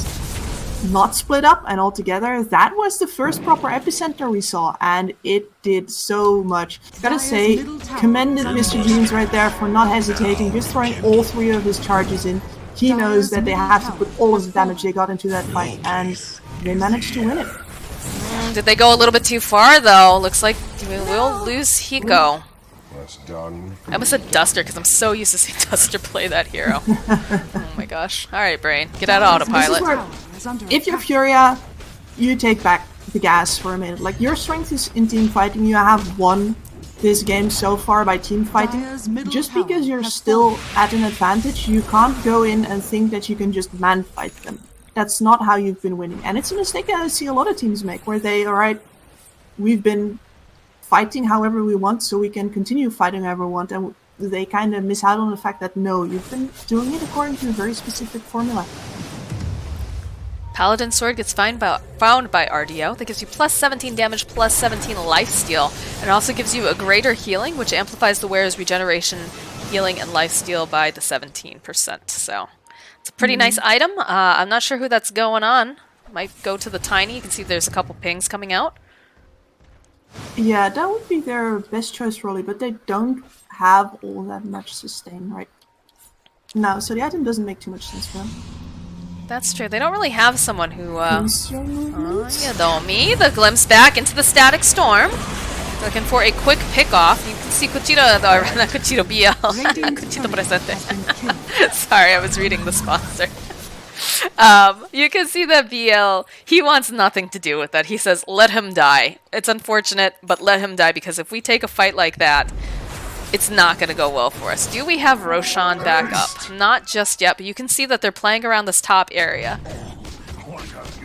not split up and all together. That was the first proper epicenter we saw, and it did so much. Gotta say, commended Mr. Jeans right there for not hesitating, just throwing all 3 of his charges in. He knows that they have to put all of the damage they got into that fight, and they managed to win it. Did they go a little bit too far, though? Looks like we will lose Hiko. Done. I almost said Duster because I'm so used to seeing Duster play that hero. Oh my gosh. Alright, Brain. Get out of autopilot. If you're Furia, you take back the gas for a minute. Like, your strength is in team fighting. You have won this game so far by team fighting. Just because you're still at an advantage, you can't go in and think that you can just man fight them. That's not how you've been winning. And it's a mistake that I see a lot of teams make, where they, alright, we've been fighting however we want, so we can continue fighting however we want, and they kind of miss out on the fact that, no, you've been doing it according to a very specific formula. Paladin Sword gets found by RDO. That gives you plus 17 damage, plus 17 lifesteal. And it also gives you a greater healing, which amplifies the wearer's regeneration, healing, and lifesteal by the 17%. So it's a pretty nice item. I'm not sure who that's going on. Might go to the Tiny. You can see there's a couple pings coming out. Yeah, that would be their best choice, really, but they don't have all that much sustain, right? No, so the item doesn't make too much sense for them. That's true. They don't really have someone who, Yeah, though me. The glimpse back into the static storm. Looking for a quick pick-off. You can see Cuchito, not Cuchito BL. Cuchito Presente. Sorry, I was reading the sponsor. You can see that BL, he wants nothing to do with that. He says, let him die. It's unfortunate, but let him die, because if we take a fight like that, it's not going to go well for us. Do we have Roshan back up? Not just yet, but you can see that they're playing around this top area.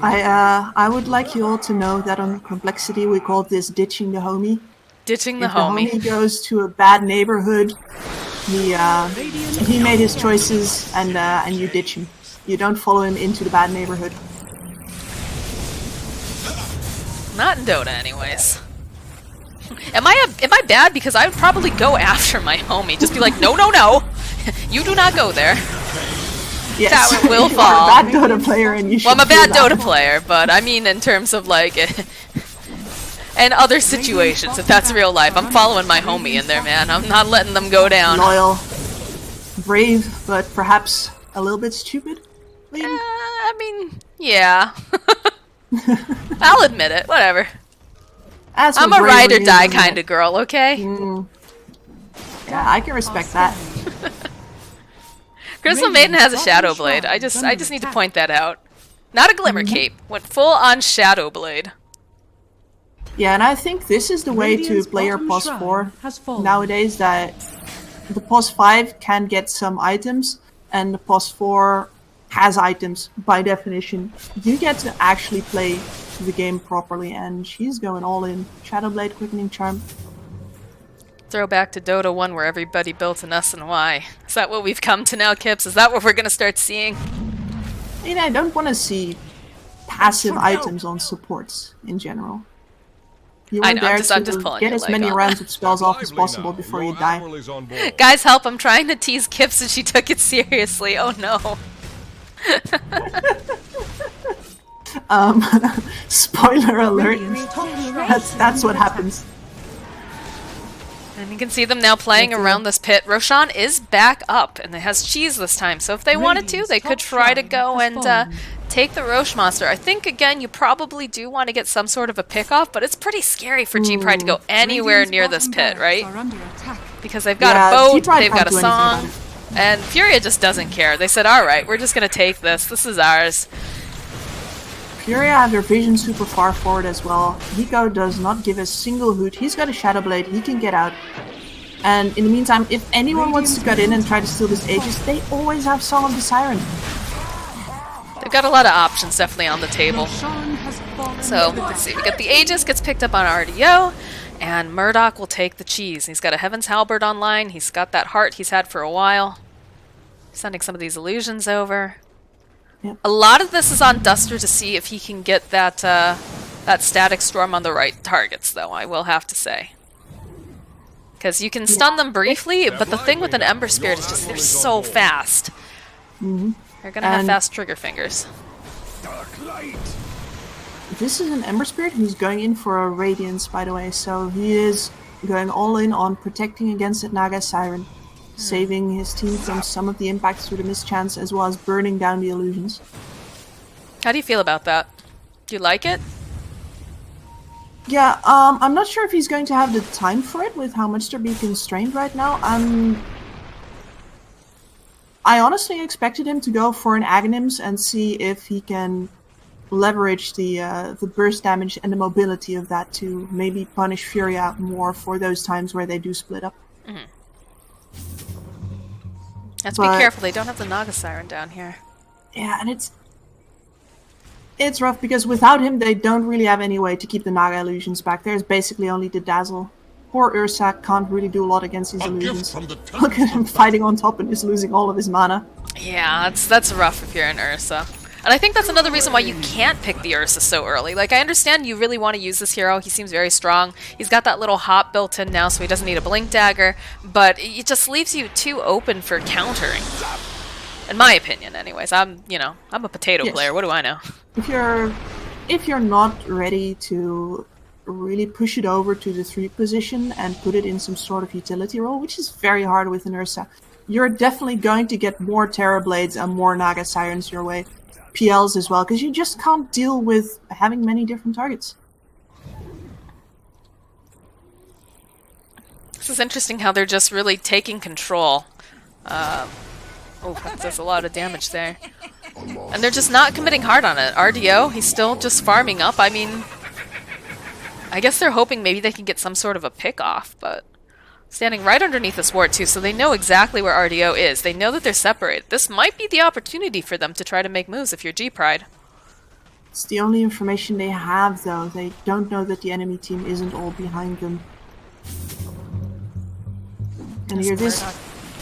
I would like you all to know that on Complexity we call this ditching the homie. Ditching the If homie. the homie goes to a bad neighborhood, he made his choices, and you ditch him. You don't follow him into the bad neighborhood. Not in Dota, anyways. Am I bad? Because I would probably go after my homie. Just be like, no, no, no. You do not go there. Yes. Tower will You're fall. a bad Dota player, and you should Well, I'm a bad feel that. Dota player, but I mean in terms of like... and other situations, if that's real life. I'm following my homie in there, man. I'm not letting them go down. Loyal, brave, but perhaps a little bit stupid. I mean, yeah. I'll admit it. Whatever. That's I'm what a ride or bravery die is, kind of girl, okay? Yeah, I can respect that. Crystal Maiden has a Shadow Blade. I just need to point that out. Not a Glimmer Cape. Went full on Shadow Blade. Yeah, and I think this is the way to play your POS 4 nowadays, that the POS 5 can get some items, and the POS 4 has items by definition. You get to actually play the game properly, and she's going all in. Shadowblade, Quickening Charm. Throw back to Dota 1 where everybody built an S and Y. Is that what we've come to now, Kips? Is that what we're going to start seeing? You know, I don't want to see passive items on supports in general. You I want know, there I'm just to pulling get your as leg many on rounds of spells off as Lively possible now. before Your you die. admiral is on board. Guys, help. I'm trying to tease Kips and she took it seriously. Oh no. Spoiler alert. That's what happens. And you can see them now playing around this pit. Roshan is back up, and it has cheese this time. So if they wanted to, they could try to go and take the Roche monster. I think, again, you probably do want to get some sort of a pick-off, but it's pretty scary for G-Pride to go anywhere near this pit, right? Because they've got a boat, G-Pride they've can't got a do anything about song, it. and Furia just doesn't care. They said, alright, we're just going to take this. This is ours. Furia have their vision super far forward as well. Hiko does not give a single hoot. He's got a Shadow Blade, he can get out. And in the meantime, if anyone wants to cut in and try to steal this Aegis, they always have Song of the Siren. They've got a lot of options definitely on the table. So, let's see. We got the Aegis, gets picked up on RDO, and Murdoch will take the cheese. He's got a Heaven's Halberd online. He's got that heart he's had for a while. Sending some of these illusions over. Yep. A lot of this is on Duster to see if he can get that that static storm on the right targets, though, I will have to say. Because you can stun them briefly, but the thing with an Ember Spirit is just they're so fast. They're going to have fast trigger fingers. This is an Ember Spirit who's going in for a Radiance, by the way, so he is going all in on protecting against that Naga Siren, saving his team from some of the impacts through the mischance, as well as burning down the illusions. How do you feel about that? Do you like it? Yeah, I'm not sure if he's going to have the time for it with how much they're being constrained right now. I honestly expected him to go for an Aghanims and see if he can leverage the burst damage and the mobility of that to maybe punish FURIA more for those times where they do split up. Have to be careful, they don't have the Naga Siren down here. Yeah, and it's rough because without him they don't really have any way to keep the Naga illusions back. There's basically only the Dazzle. Poor Ursa can't really do a lot against these illusions. Look at him fighting on top and just losing all of his mana. Yeah, that's rough if you're an Ursa. And I think that's another reason why you can't pick the Ursa so early. Like, I understand you really want to use this hero. He seems very strong. He's got that little hop built in now, so he doesn't need a Blink Dagger. But it just leaves you too open for countering. In my opinion, anyways. I'm a potato player. What do I know? If you're not ready to really push it over to the 3 position and put it in some sort of utility role, which is very hard with an Ursa, you're definitely going to get more Terror Blades and more Naga Sirens your way. PLs as well, because you just can't deal with having many different targets. This is interesting how they're just really taking control. Oh, that does a lot of damage there. And they're just not committing hard on it. RDO, he's still just farming up. I mean, I guess they're hoping maybe they can get some sort of a pick off, but standing right underneath this ward too, so they know exactly where RDO is. They know that they're separated. This might be the opportunity for them to try to make moves if you're G-Pride. It's the only information they have, though. They don't know that the enemy team isn't all behind them. And here, this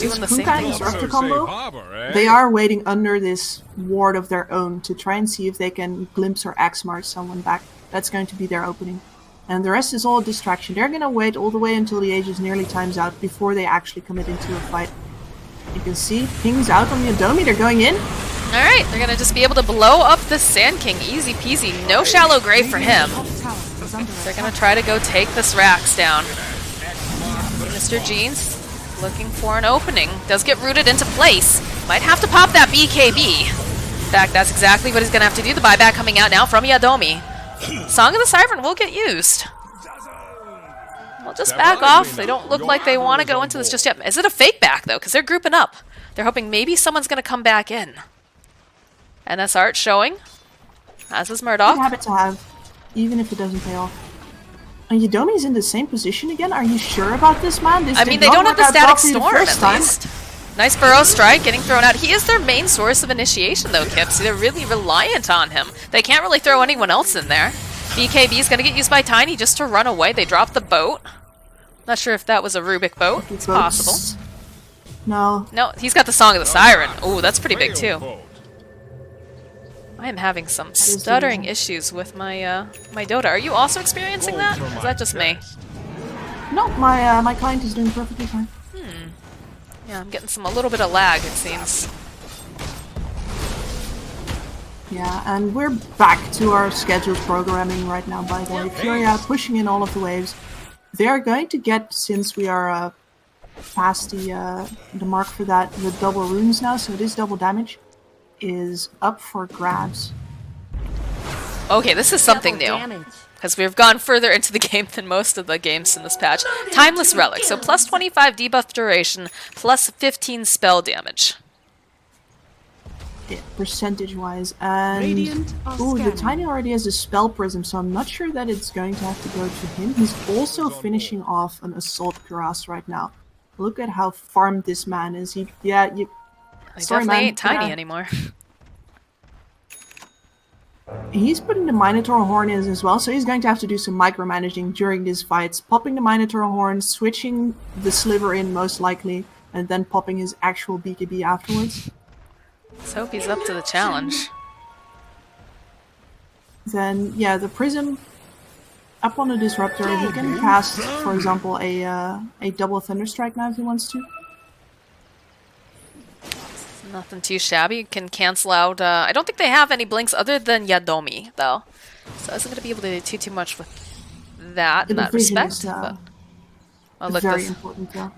Kunkka and Disruptor combo, they are waiting under this ward of their own to try and see if they can glimpse or axe march someone back. That's going to be their opening. And the rest is all distraction. They're going to wait all the way until the Aegis nearly times out before they actually commit into a fight. You can see pings out on the Adomi. They're going in. Alright, they're going to just be able to blow up the Sand King. Easy peasy. No shallow grave for him. They're going to try to go take this Rax down. Mr. Jeans looking for an opening. Does get rooted into place. Might have to pop that BKB. In fact, that's exactly what he's going to have to do. The buyback coming out now from Yadomi. Song of the Siren will get used. We'll just back off. They don't look like they want to go into this just yet. Is it a fake back, though? Because they're grouping up. They're hoping maybe someone's going to come back in. NS Art showing. As is Murdoch. Good habit to have, even if it doesn't pay off. And Yadomi's in the same position again? Are you sure about this, man? I mean, they don't have the Static Storm, at least. Nice Burrow Strike getting thrown out. He is their main source of initiation, though, Kips. They're really reliant on him. They can't really throw anyone else in there. BKB is going to get used by Tiny just to run away. They dropped the boat. Not sure if that was a Rubik boat. It's possible. No. No, he's got the Song of the Siren. Oh, that's pretty big, too. I am having some stuttering issues with my my Dota. Are you also experiencing that? Or is that just me? No, my client is doing perfectly fine. Yeah, I'm getting a little bit of lag, it seems. Yeah, and we're back to our scheduled programming right now, by the way. FURIA pushing in all of the waves. They are going to get, since we are past the mark for that, the double runes now, so this double damage is up for grabs. Okay, this is something new. Because we've gone further into the game than most of the games in this patch. Timeless Relic, so plus 25 debuff duration, plus 15 spell damage. Yeah, percentage-wise. And ooh, the Tiny already has a Spell Prism, so I'm not sure that it's going to have to go to him. He's also finishing off an Assault Cuirass right now. Look at how farmed this man is. He definitely ain't Tiny anymore. He's putting the Minotaur Horn in as well, so he's going to have to do some micromanaging during these fights. Popping the Minotaur Horn, switching the Sliver in most likely, and then popping his actual BKB afterwards. Let's hope he's up to the challenge. Then, yeah, the Prism up on the Disruptor. He can cast, for example, a double Thunderstrike now if he wants to. Nothing too shabby. You can cancel out. I don't think they have any blinks other than Yadomi, though. So I wasn't going to be able to do too much with that in that respect. Is, but, look, very important, yeah.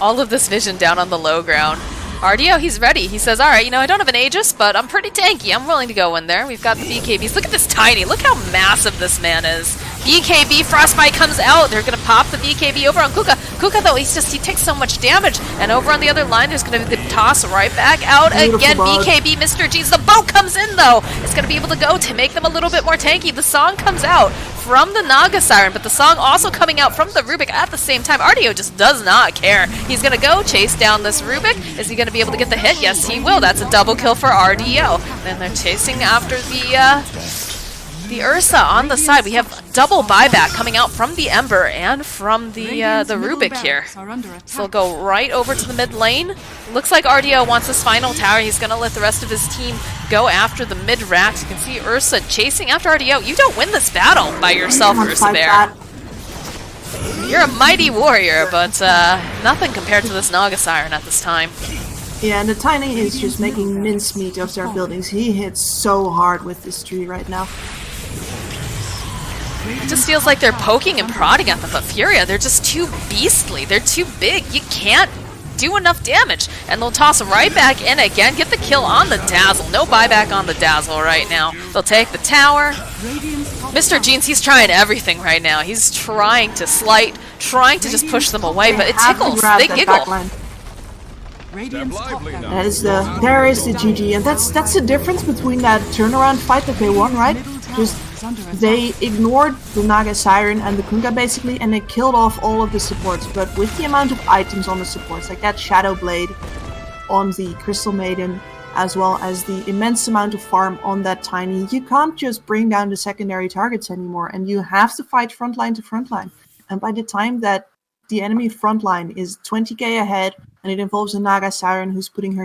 All of this vision down on the low ground. RDO, he's ready. He says, alright, I don't have an Aegis, but I'm pretty tanky. I'm willing to go in there. We've got the BKBs. Look at this Tiny. Look how massive this man is. BKB, Frostbite comes out. They're going to pop the BKB over on Kunkka. Kunkka, though, he takes so much damage. And over on the other line, there's going to be the toss right back out Beautiful again. bug. BKB, Mr. G's. The boat comes in, though. It's what's going to be able to go to make them a little bit more tanky. The song comes out from the Naga Siren, but the song also coming out from the Rubik at the same time. RDO just does not care. He's going to go chase down this Rubik. Is he going to be able to get the hit? Yes, he will. That's a double kill for RDO. Then they're chasing after the Ursa on the side. We have double buyback coming out from the Ember and from the Rubik here. So they'll go right over to the mid lane. Looks like RDO wants this final tower. He's going to let the rest of his team go after the mid racks. You can see Ursa chasing after RDO. You don't win this battle by yourself, Ursa Bear. You're a mighty warrior, but nothing compared to this Naga Siren at this time. Yeah, and the Tiny is just making mincemeat of their buildings. He hits so hard with this tree right now. It just feels like they're poking and prodding at them, but Furia, they're just too beastly. They're too big. You can't do enough damage. And they'll toss right back in again. Get the kill on the Dazzle. No buyback on the Dazzle right now. They'll take the tower. Mr. Jeans, he's trying everything right now. He's trying to slight, trying to just push them away, but it tickles. They giggle. There is the GG, and that's the difference between that turnaround fight that they won, right? Just they ignored the Naga Siren and the Kunga basically, and they killed off all of the supports. But with the amount of items on the supports, like that Shadow Blade on the Crystal Maiden, as well as the immense amount of farm on that Tiny, you can't just bring down the secondary targets anymore, and you have to fight frontline to frontline. And by the time that the enemy frontline is 20k ahead, and it involves a Naga Siren who's putting her